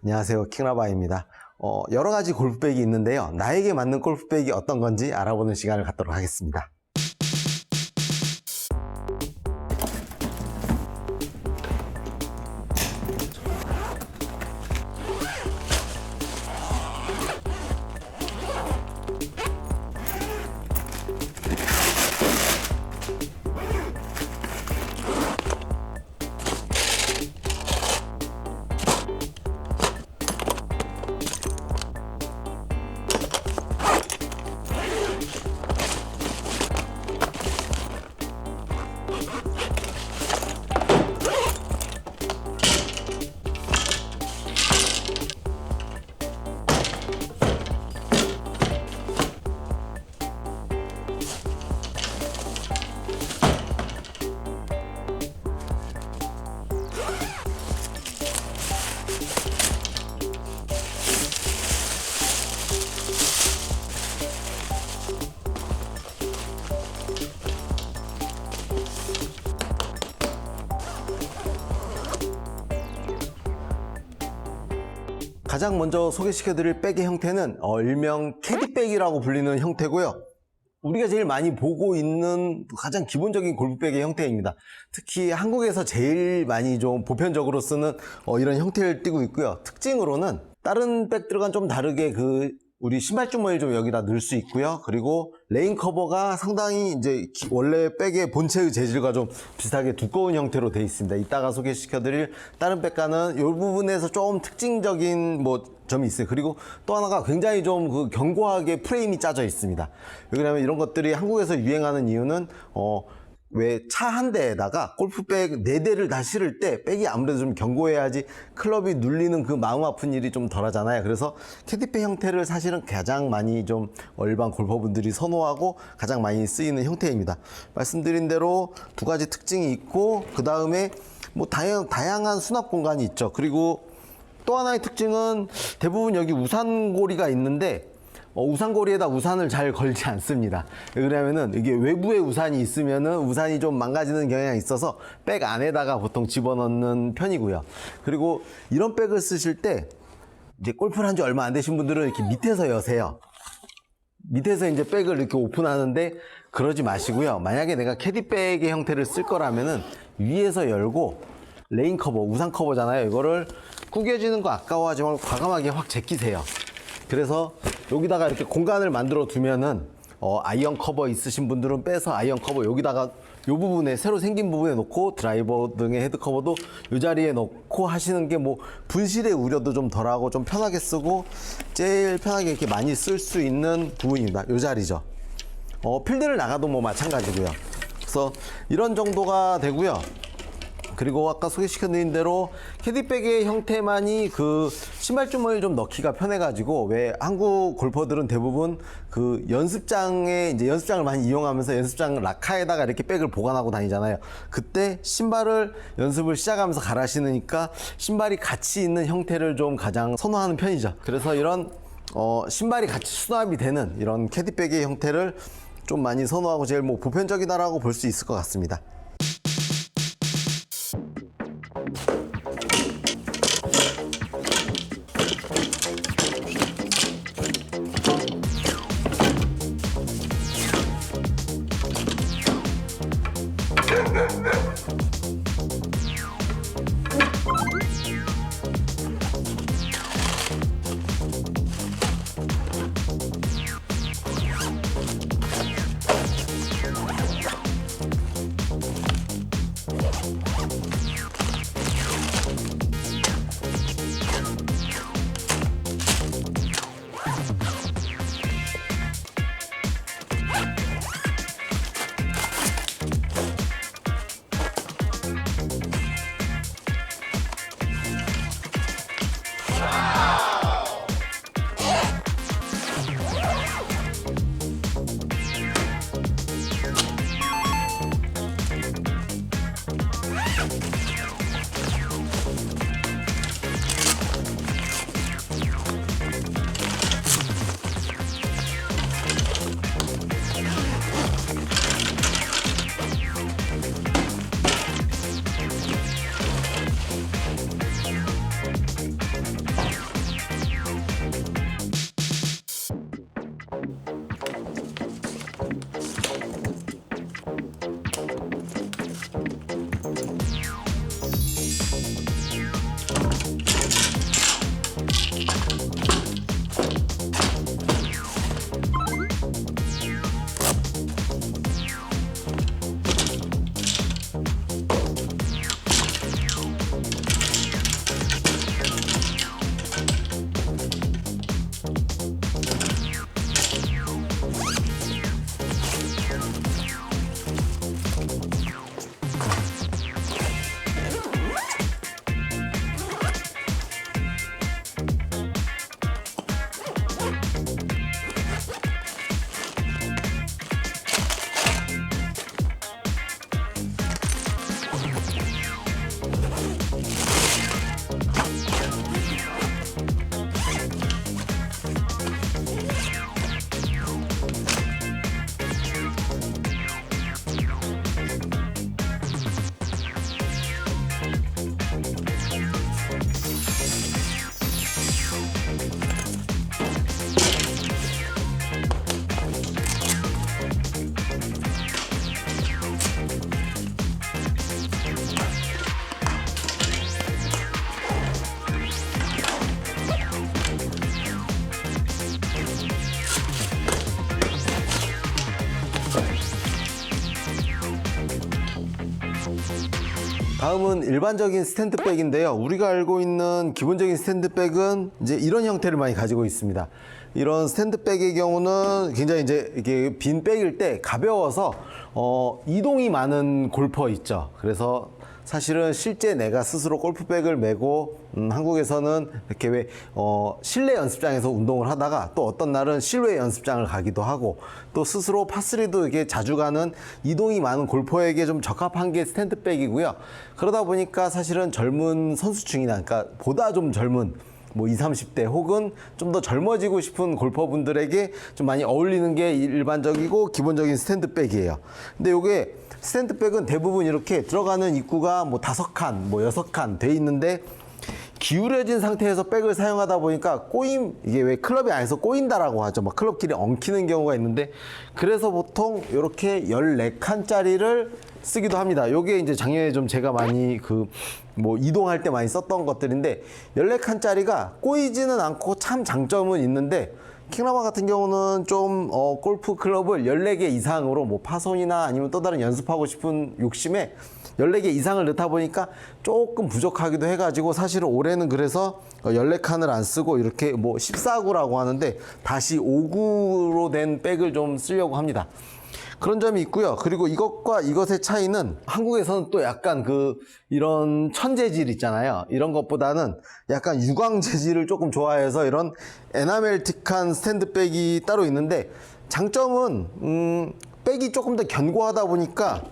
안녕하세요, 킹라바입니다. 여러 가지 골프백이 있는데요. 나에게 맞는 골프백이 어떤 건지 알아보는 시간을 갖도록 하겠습니다. 가장 먼저 소개시켜드릴 백의 형태는 일명 캐디백이라고 불리는 형태고요. 우리가 제일 많이 보고 있는 가장 기본적인 골프백의 형태입니다. 특히 한국에서 제일 많이 좀 보편적으로 쓰는 이런 형태를 띠고 있고요. 특징으로는 다른 백들과는 좀 다르게 우리 신발 주머니를 좀 여기다 넣을 수 있고요. 그리고 레인 커버가 상당히 이제 원래 백의 본체의 재질과 좀 비슷하게 두꺼운 형태로 되어 있습니다. 이따가 소개시켜드릴 다른 백과는 이 부분에서 좀 특징적인 점이 있어요. 그리고 또 하나가 굉장히 좀 견고하게 프레임이 짜져 있습니다. 왜냐하면 이런 것들이 한국에서 유행하는 이유는 왜 차 한 대에다가 골프백 4대를 다 실을 때 백이 아무래도 좀 견고해야지 클럽이 눌리는 그 마음 아픈 일이 좀 덜 하잖아요. 그래서 캐디백 형태를 사실은 가장 많이 좀 일반 골퍼분들이 선호하고 가장 많이 쓰이는 형태입니다. 말씀드린 대로 두 가지 특징이 있고, 그 다음에 다양한 수납 공간이 있죠. 그리고 또 하나의 특징은 대부분 여기 우산고리가 있는데 우산고리에다 우산을 잘 걸지 않습니다. 왜냐면은 이게 외부에 우산이 있으면은 우산이 좀 망가지는 경향이 있어서 백 안에다가 보통 집어넣는 편이고요. 그리고 이런 백을 쓰실 때 이제 골프를 한 지 얼마 안 되신 분들은 이렇게 밑에서 여세요. 밑에서 이제 백을 이렇게 오픈하는데 그러지 마시고요. 만약에 내가 캐디백의 형태를 쓸 거라면은 위에서 열고 레인 커버, 우산 커버잖아요. 이거를 구겨지는 거 아까워하지 말고 과감하게 확 제끼세요. 그래서 여기다가 이렇게 공간을 만들어 두면은 아이언 커버 있으신 분들은 빼서 아이언 커버 여기다가 이 부분에 새로 생긴 부분에 놓고 드라이버 등의 헤드 커버도 이 자리에 놓고 하시는 게 분실의 우려도 좀 덜하고 좀 편하게 쓰고 제일 편하게 이렇게 많이 쓸 수 있는 부분입니다. 이 자리죠. 필드를 나가도 마찬가지고요. 그래서 이런 정도가 되고요. 그리고 아까 소개시켜드린 대로 캐디백의 형태만이 신발 주머니를 좀 넣기가 편해가지고, 왜 한국 골퍼들은 대부분 연습장을 많이 이용하면서 연습장 라카에다가 이렇게 백을 보관하고 다니잖아요. 그때 신발을 연습을 시작하면서 갈아 신으니까 신발이 같이 있는 형태를 좀 가장 선호하는 편이죠. 그래서 이런 신발이 같이 수납이 되는 이런 캐디백의 형태를 좀 많이 선호하고 제일 보편적이다라고 볼 수 있을 것 같습니다. 다음은 일반적인 스탠드백인데요. 우리가 알고 있는 기본적인 스탠드백은 이제 이런 형태를 많이 가지고 있습니다. 이런 스탠드백의 경우는 굉장히 이제 이게 빈 백일 때 가벼워서 이동이 많은 골퍼 있죠. 그래서 사실은 실제 내가 스스로 골프백을 메고 한국에서는 이렇게 왜 실내 연습장에서 운동을 하다가 또 어떤 날은 실외 연습장을 가기도 하고 또 스스로 파3도 이렇게 자주 가는 이동이 많은 골퍼에게 좀 적합한 게 스탠드백이고요. 그러다 보니까 사실은 젊은 선수층이나 그러니까 보다 좀 젊은 뭐 20, 30대 혹은 좀 더 젊어지고 싶은 골퍼분들에게 좀 많이 어울리는 게 일반적이고 기본적인 스탠드백이에요. 근데 요게 스탠드백은 대부분 이렇게 들어가는 입구가 뭐 5칸, 뭐 6칸 돼 있는데 기울여진 상태에서 백을 사용하다 보니까 이게 왜 클럽이 안에서 꼬인다라고 하죠. 막 클럽끼리 엉키는 경우가 있는데 그래서 보통 이렇게 14칸짜리를 쓰기도 합니다. 요게 이제 작년에 좀 제가 많이 뭐 이동할 때 많이 썼던 것들인데 14칸짜리가 꼬이지는 않고 참 장점은 있는데 킹라바 같은 경우는 좀 골프 클럽을 14개 이상으로 뭐 파손이나 아니면 또 다른 연습하고 싶은 욕심에 14개 이상을 넣다 보니까 조금 부족하기도 해가지고 사실은 올해는 그래서 14칸을 안 쓰고 이렇게 뭐 14구라고 하는데 다시 5구로 된 백을 좀 쓰려고 합니다. 그런 점이 있고요. 그리고 이것과 이것의 차이는 한국에서는 또 약간 이런 천재질 있잖아요. 이런 것보다는 약간 유광 재질을 조금 좋아해서 이런 에나멜틱한 스탠드백이 따로 있는데 장점은 백이 조금 더 견고하다 보니까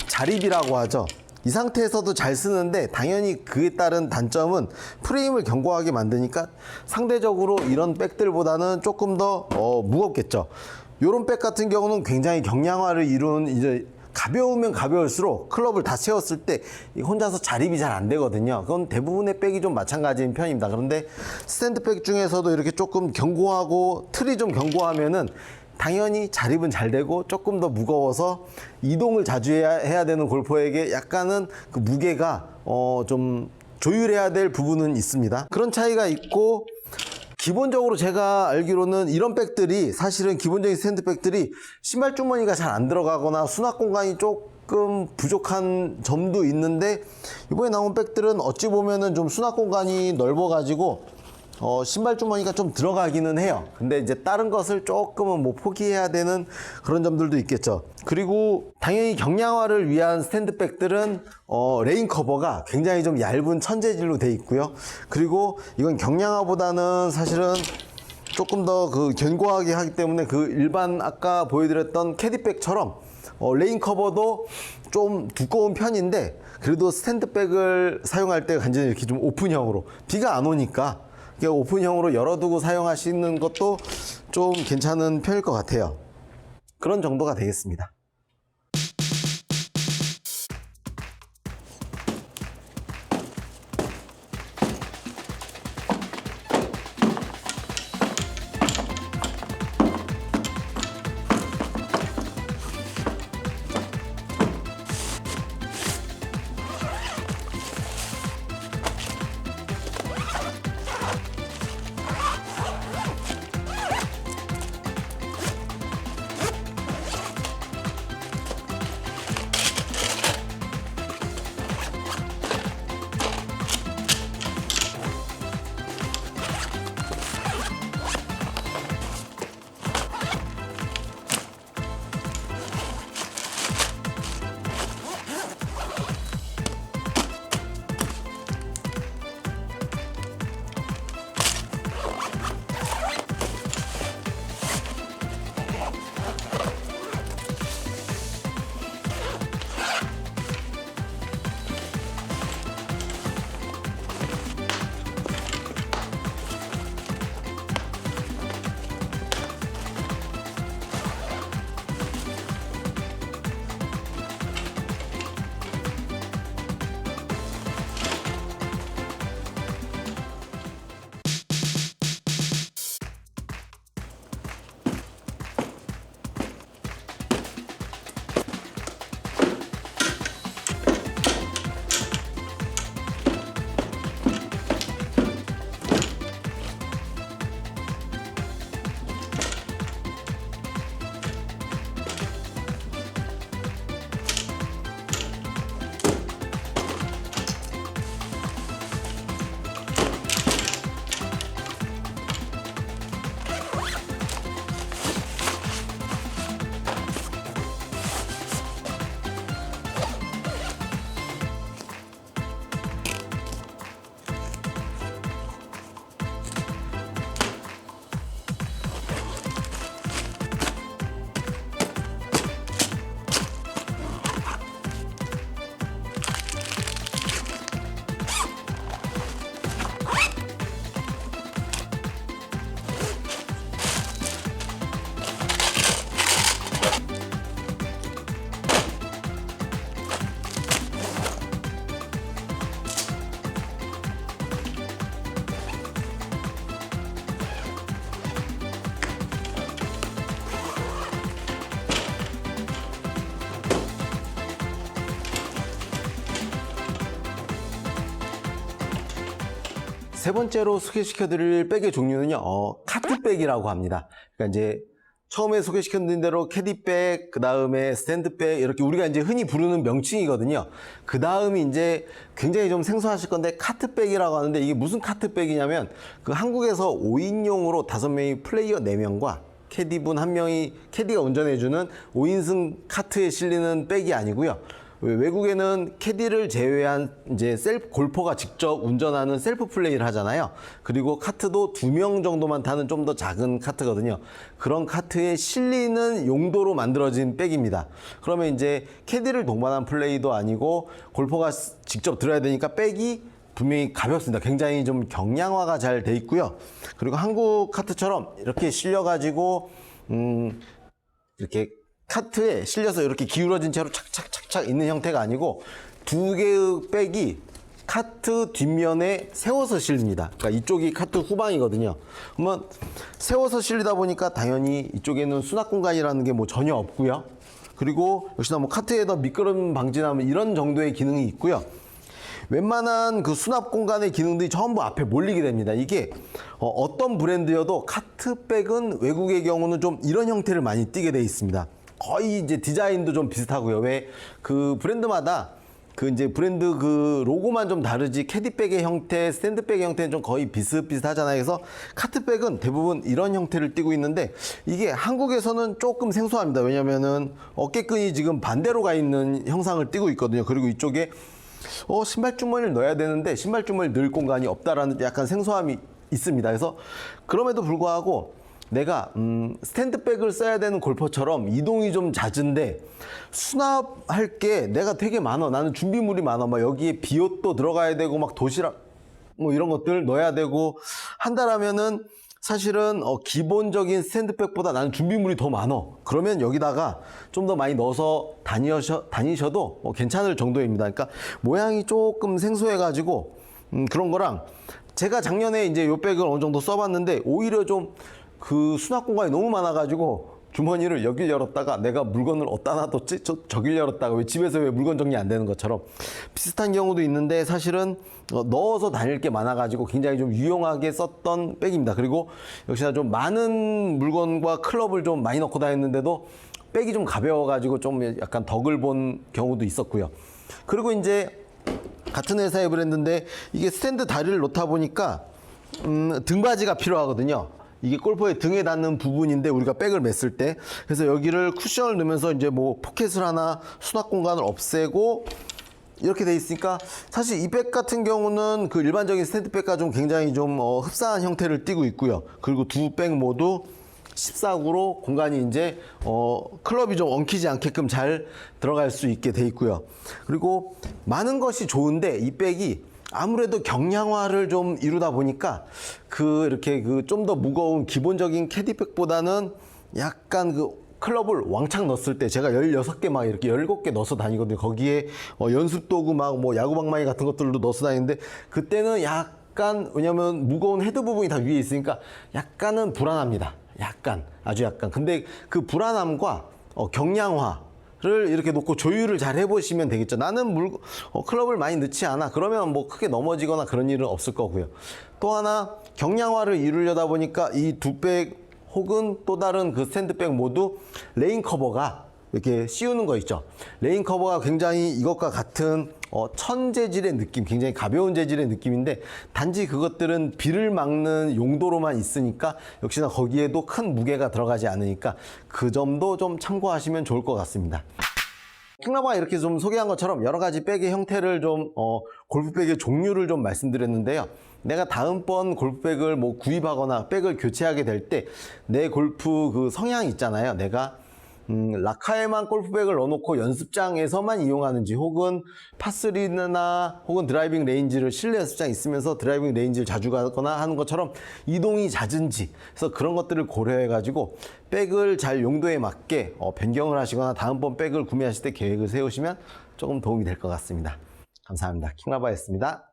자립이라고 하죠. 이 상태에서도 잘 쓰는데 당연히 그에 따른 단점은 프레임을 견고하게 만드니까 상대적으로 이런 백들보다는 조금 더 무겁겠죠. 요런 백 같은 경우는 굉장히 경량화를 이룬 이제 가벼우면 가벼울수록 클럽을 다 채웠을 때 혼자서 자립이 잘 안 되거든요. 그건 대부분의 백이 좀 마찬가지인 편입니다. 그런데 스탠드백 중에서도 이렇게 조금 견고하고 틀이 좀 견고하면은 당연히 자립은 잘 되고 조금 더 무거워서 이동을 자주 해야 되는 골퍼에게 약간은 그 무게가 좀 조율해야 될 부분은 있습니다. 그런 차이가 있고 기본적으로 제가 알기로는 이런 백들이 사실은 기본적인 스탠드백들이 신발 주머니가 잘 안 들어가거나 수납 공간이 조금 부족한 점도 있는데 이번에 나온 백들은 어찌 보면은 좀 수납 공간이 넓어 가지고 신발 주머니가 좀 들어가기는 해요. 근데 이제 다른 것을 조금은 뭐 포기해야 되는 그런 점들도 있겠죠. 그리고 당연히 경량화를 위한 스탠드백들은 레인 커버가 굉장히 좀 얇은 천재질로 돼 있고요. 그리고 이건 경량화보다는 사실은 조금 더 견고하게 하기 때문에 일반 아까 보여드렸던 캐디백처럼 레인 커버도 좀 두꺼운 편인데 그래도 스탠드백을 사용할 때 완전히 이렇게 좀 오픈형으로 비가 안 오니까 오픈형으로 열어두고 사용하시는 것도 좀 괜찮은 편일 것 같아요. 그런 정도가 되겠습니다. 세 번째로 소개시켜드릴 백의 종류는요, 카트백이라고 합니다. 그러니까 이제 처음에 소개시켜드린 대로 캐디백, 그 다음에 스탠드백, 이렇게 우리가 이제 흔히 부르는 명칭이거든요. 그 다음이 이제 굉장히 좀 생소하실 건데, 카트백이라고 하는데, 이게 무슨 카트백이냐면, 그 한국에서 5인용으로 5명이 플레이어 4명과 캐디분 1명이 캐디가 운전해주는 5인승 카트에 실리는 백이 아니고요. 외국에는 캐디를 제외한 이제 골퍼가 직접 운전하는 셀프 플레이를 하잖아요. 그리고 카트도 2명 정도만 타는 좀 더 작은 카트거든요. 그런 카트에 실리는 용도로 만들어진 백입니다. 그러면 이제 캐디를 동반한 플레이도 아니고 골퍼가 직접 들어야 되니까 백이 분명히 가볍습니다. 굉장히 좀 경량화가 잘 돼 있고요. 그리고 한국 카트처럼 이렇게 실려가지고 이렇게 카트에 실려서 이렇게 기울어진 채로 착착착착 있는 형태가 아니고 두 개의 백이 카트 뒷면에 세워서 실립니다. 그러니까 이쪽이 카트 후방이거든요. 그러면 세워서 실리다 보니까 당연히 이쪽에는 수납 공간이라는 게 뭐 전혀 없고요. 그리고 역시나 뭐 카트에다 미끄럼 방지나 뭐 이런 정도의 기능이 있고요. 웬만한 그 수납 공간의 기능들이 전부 앞에 몰리게 됩니다. 이게 어떤 브랜드여도 카트백은 외국의 경우는 좀 이런 형태를 많이 띠게 돼 있습니다. 거의 이제 디자인도 좀 비슷하고요. 왜 그 브랜드마다 그 이제 브랜드 그 로고만 좀 다르지 캐디백의 형태, 스탠드백의 형태는 좀 거의 비슷비슷하잖아요. 그래서 카트백은 대부분 이런 형태를 띠고 있는데 이게 한국에서는 조금 생소합니다. 왜냐면은 어깨끈이 지금 반대로 가 있는 형상을 띠고 있거든요. 그리고 이쪽에 신발 주머니를 넣어야 되는데 신발 주머니를 넣을 공간이 없다라는 약간 생소함이 있습니다. 그래서 그럼에도 불구하고 내가 스탠드백을 써야 되는 골퍼처럼 이동이 좀 잦은데 수납할 게 내가 되게 많아. 나는 준비물이 많아. 막 여기에 비옷도 들어가야 되고 막 도시락 뭐 이런 것들 넣어야 되고 한다라면은 사실은 기본적인 스탠드백보다 나는 준비물이 더 많아. 그러면 여기다가 좀 더 많이 넣어서 다니셔도 괜찮을 정도입니다. 그러니까 모양이 조금 생소해가지고 그런 거랑 제가 작년에 이제 요 백을 어느 정도 써봤는데 오히려 좀 그 수납 공간이 너무 많아가지고 주머니를 여길 열었다가 내가 물건을 어디다 놔뒀지? 저길 열었다가 왜 집에서 왜 물건 정리 안 되는 것처럼 비슷한 경우도 있는데 사실은 넣어서 다닐 게 많아가지고 굉장히 좀 유용하게 썼던 백입니다. 그리고 역시나 좀 많은 물건과 클럽을 좀 많이 넣고 다녔는데도 백이 좀 가벼워가지고 좀 약간 덕을 본 경우도 있었고요. 그리고 이제 같은 회사의 브랜드인데 이게 스탠드 다리를 놓다 보니까 등받이가 필요하거든요. 이게 골퍼의 등에 닿는 부분인데 우리가 백을 맸을 때 그래서 여기를 쿠션을 넣으면서 이제 뭐 포켓을 하나 수납 공간을 없애고 이렇게 돼 있으니까 사실 이 백 같은 경우는 그 일반적인 스탠드백과 좀 굉장히 좀 흡사한 형태를 띠고 있고요. 그리고 두 백 모두 14구로 공간이 이제 클럽이 좀 엉키지 않게끔 잘 들어갈 수 있게 돼 있고요. 그리고 많은 것이 좋은데 이 백이 아무래도 경량화를 좀 이루다 보니까 이렇게 좀 더 무거운 기본적인 캐디백보다는 약간 클럽을 왕창 넣었을 때 제가 16개 막 이렇게 17개 넣어서 다니거든요. 거기에 연습 도구 막 뭐 야구 방망이 같은 것들도 넣어서 다니는데 그때는 약간 왜냐면 무거운 헤드 부분이 다 위에 있으니까 약간은 불안합니다. 아주 약간. 근데 그 불안함과 경량화를 이렇게 놓고 조율을 잘 해보시면 되겠죠. 나는 클럽을 많이 넣지 않아. 그러면 뭐 크게 넘어지거나 그런 일은 없을 거고요. 또 하나 경량화를 이루려다 보니까 이 두 백 혹은 또 다른 그 스탠드백 모두 레인 커버가 이렇게 씌우는 거 있죠. 레인 커버가 굉장히 이것과 같은 천 재질의 느낌, 굉장히 가벼운 재질의 느낌인데 단지 그것들은 비를 막는 용도로만 있으니까 역시나 거기에도 큰 무게가 들어가지 않으니까 그 점도 좀 참고하시면 좋을 것 같습니다. 킹라바가 이렇게 좀 소개한 것처럼 여러 가지 백의 형태를 좀 골프백의 종류를 좀 말씀드렸는데요. 내가 다음번 골프백을 뭐 구입하거나 백을 교체하게 될 때 내 골프 그 성향 있잖아요. 내가 라카에만 골프백을 넣어놓고 연습장에서만 이용하는지 혹은 파3나 혹은 드라이빙 레인지를 실내 연습장 있으면서 드라이빙 레인지를 자주 가거나 하는 것처럼 이동이 잦은지 그래서 그런 것들을 고려해 가지고 백을 잘 용도에 맞게 변경을 하시거나 다음번 백을 구매하실 때 계획을 세우시면 조금 도움이 될 것 같습니다. 감사합니다. 킹라바였습니다.